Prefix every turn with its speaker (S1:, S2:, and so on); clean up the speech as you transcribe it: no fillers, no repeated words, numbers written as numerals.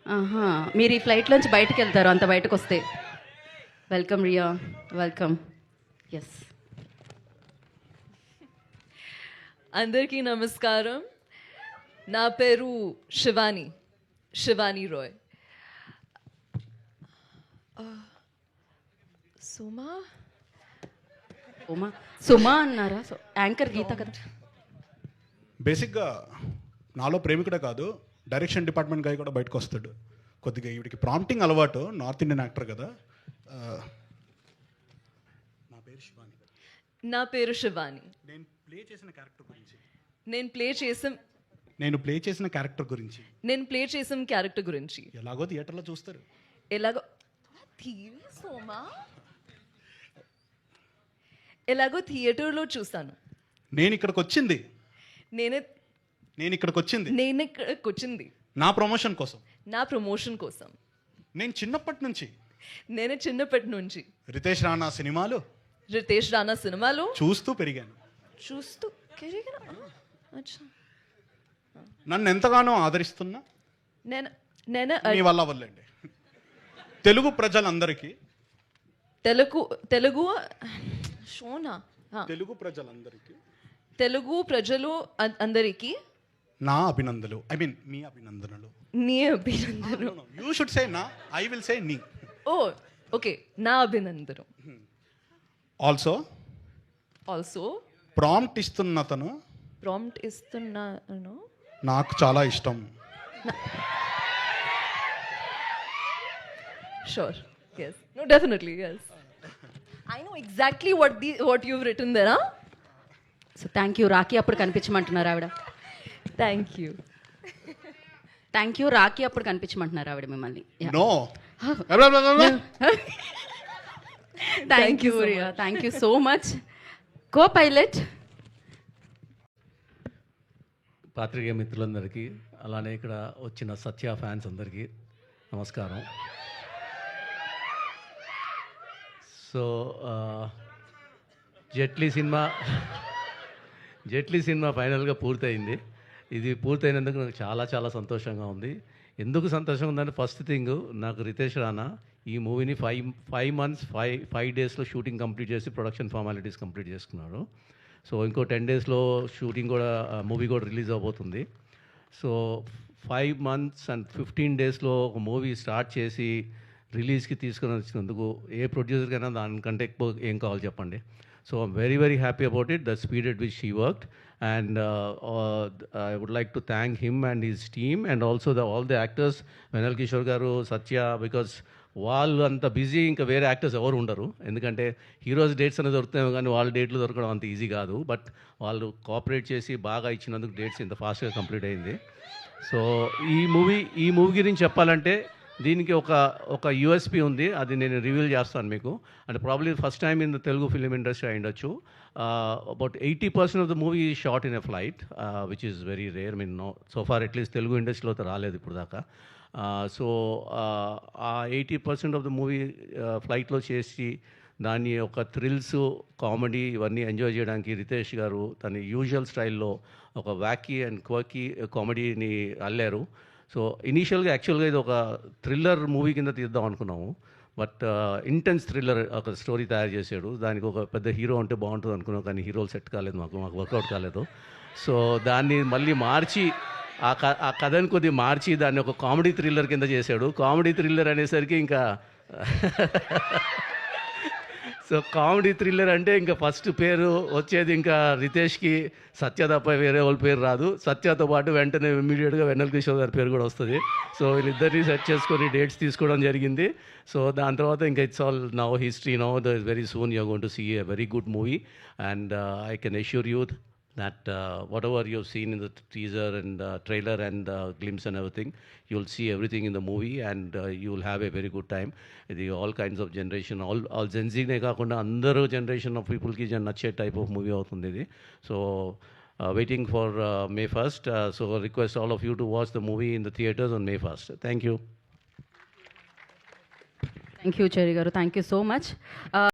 S1: ఆహా! మీరు ఈ ఫ్లైట్‌లోంచి బయటికెళ్తారు అంత బయటకొస్తే. వెల్కమ్ రియా. వెల్కమ్. యెస్.
S2: అందరికీ నమస్కారం. నా పేరు శివాని రాయ్. సుమా
S1: సుమా అన్నారా? యాంకర్ గీత కదా.
S3: బేసిక్గా నాలో ప్రేమికుడే కాదు, డైరెక్షన్ డిపార్ట్మెంట్ గాయ కూడా బయటకు వస్తాడు. కొద్దిగా ఈవిడికి ప్రాంప్టింగ్ అలవాటు, నార్త్ ఇండియన్ యాక్టర్ కదా. నా పేరు శివాని.
S2: నా పేరు శివాని.
S3: నేను ప్లే చేసిన క్యారెక్టర్ గురించి
S2: నేను ప్లే చేసిన క్యారెక్టర్ గురించి
S3: ఎలాగో థియేటర్లో చూస్తారు.
S2: ఎలాగో థియేటర్లో చూస్తాను.
S3: నేను ఇక్కడికి వచ్చింది నా ప్రమోషన్ కోసం. నేను చిన్నప్పటి నుంచి రితేష్ రాణా సినిమాలు చూస్తూ పెరిగాను. నన్ను ఎంతగానో ఆదరిస్తున్నా మీ వల్లండి తెలుగు ప్రజలందరికీ
S2: తెలుగు ప్రజలు అందరికీ
S3: నా అభినందనలు. ఐ మీన్ మీ అభినందనలు.
S2: నీ అభినందనలు.
S3: యూ షుడ్ సే నా, ఐ విల్ సే నీ.
S2: ఓ ఓకే, నా అభినందనలు.
S3: ఆల్సో ప్రాంప్ట్
S2: ఇస్తున్నాను
S3: నాకు చాలా ఇష్టం.
S2: Sure. Yes. No, definitely. Yes. I know exactly what you've written there, huh?
S1: So thank you. Rakhi అప్పుడు కనిపించమంటున్నారు ఆవిడ.
S2: Thank you.
S1: Thank you. Rakhi అప్పుడు కనిపించమంటున్నారు ఆవిడ మిమ్మల్ని.
S3: No.
S1: Thank you Riya. Thank you so much. Co pilot.
S4: పాత్రికేయ మిత్రులందరికీ, అలానే ఇక్కడ వచ్చిన సత్య ఫ్యాన్స్ అందరికీ నమస్కారం. సో జెట్లీ సినిమా ఫైనల్గా పూర్తయింది. ఇది పూర్తయినందుకు నాకు చాలా చాలా సంతోషంగా ఉంది. ఎందుకు సంతోషంగా ఉందంటే, ఫస్ట్ థింగ్, నాకు రితేష్ రాణా ఈ మూవీని 5 డేస్లో షూటింగ్ కంప్లీట్ చేసి ప్రొడక్షన్ ఫార్మాలిటీస్ కంప్లీట్ చేసుకున్నాడు. సో ఇంకో 10 డేస్లో షూటింగ్ కూడా, మూవీ కూడా రిలీజ్ అవబోతుంది. సో 5 months and 15 డేస్లో ఒక మూవీ స్టార్ట్ చేసి రిలీజ్కి తీసుకుని వచ్చినందుకు ఏ ప్రొడ్యూసర్కైనా దానికంటే ఎక్కువ ఏం కావాలి చెప్పండి. So I'm very happy about it, the speed at which he worked. And I would like to thank him and his team and also all the actors, Vennela Kishore గారు, సత్య, బికాస్ వాళ్ళు అంత బిజీ ఇంకా వేరే యాక్టర్స్ ఎవరు ఉండరు. ఎందుకంటే హీరోస్ డేట్స్ అనేది దొరుకుతాయి కానీ వాళ్ళ డేట్లు దొరకడం అంత ఈజీ కాదు. బట్ వాళ్ళు కోఆపరేట్ చేసి బాగా ఇచ్చినందుకు డేట్స్ ఇంత ఫాస్ట్గా కంప్లీట్ అయింది. సో ఈ మూవీ గురించి చెప్పాలంటే, దీనికి ఒక యూఎస్పీ ఉంది, అది నేను రివీల్ చేస్తాను మీకు. అంటే probably first time in the Telugu film industry అయి ఉండొచ్చు. About 80% of the movie is shot in a flight, which is very rare. Mean so far at least Telugu ఇండస్ట్రీలో రాలేదు ఇప్పుడు దాకా. సో ఆ 80% ఆఫ్ ద మూవీ ఫ్లైట్లో చేసి దాన్ని ఒక థ్రిల్స్, కామెడీ ఇవన్నీ ఎంజాయ్ చేయడానికి రితేష్ గారు తన యూజువల్ స్టైల్లో ఒక వ్యాకీ అండ్ క్వర్కీ కామెడీని అల్లారు. సో ఇనీషియల్గా యాక్చువల్గా ఇది ఒక థ్రిల్లర్ మూవీ కింద తీద్దాం అనుకున్నాము. బట్ ఇంటెన్స్ థ్రిల్లర్ ఒక స్టోరీ తయారు చేశాడు. దానికి ఒక పెద్ద హీరో అంటే బాగుంటుంది అనుకున్నాం, కానీ హీరోలు సెట్ కాలేదు, మాకు వర్కౌట్ కాలేదు. సో దాన్ని మళ్ళీ మార్చి ఆ కథని కొద్దిగా మార్చి దాన్ని ఒక కామెడీ థ్రిల్లర్ కింద చేశాడు. కామెడీ థ్రిల్లర్ అనేసరికి ఇంకా సో కామెడీ థ్రిల్లర్ అంటే ఇంకా ఫస్ట్ పేరు వచ్చేది ఇంకా రితేష్కి సత్య తప్ప వేరే వాళ్ళ పేరు రాదు. సత్యతో పాటు వెంటనే ఇమ్మీడియట్గా వెన్నెల కిషోర్ గారి పేరు కూడా వస్తుంది. సో వీళ్ళిద్దరిని సెట్ చేసుకొని డేట్స్ తీసుకోవడం జరిగింది. సో దాని తర్వాత ఇంకా it's all now history. Now the very soon you're going to see a very good movie and I can assure you that whatever you've seen in the teaser and trailer and glimpse and everything, you'll see everything in the movie and you'll have a very good time. The all kinds of generation, all Gen Z ne kaakunda andaru generation of people ki nache type of movie avutundi idi. So waiting for May 1st. So request all of you to watch the movie in the theaters on May 1st. Thank you.
S1: Thank you Cherry garu. Thank you so much.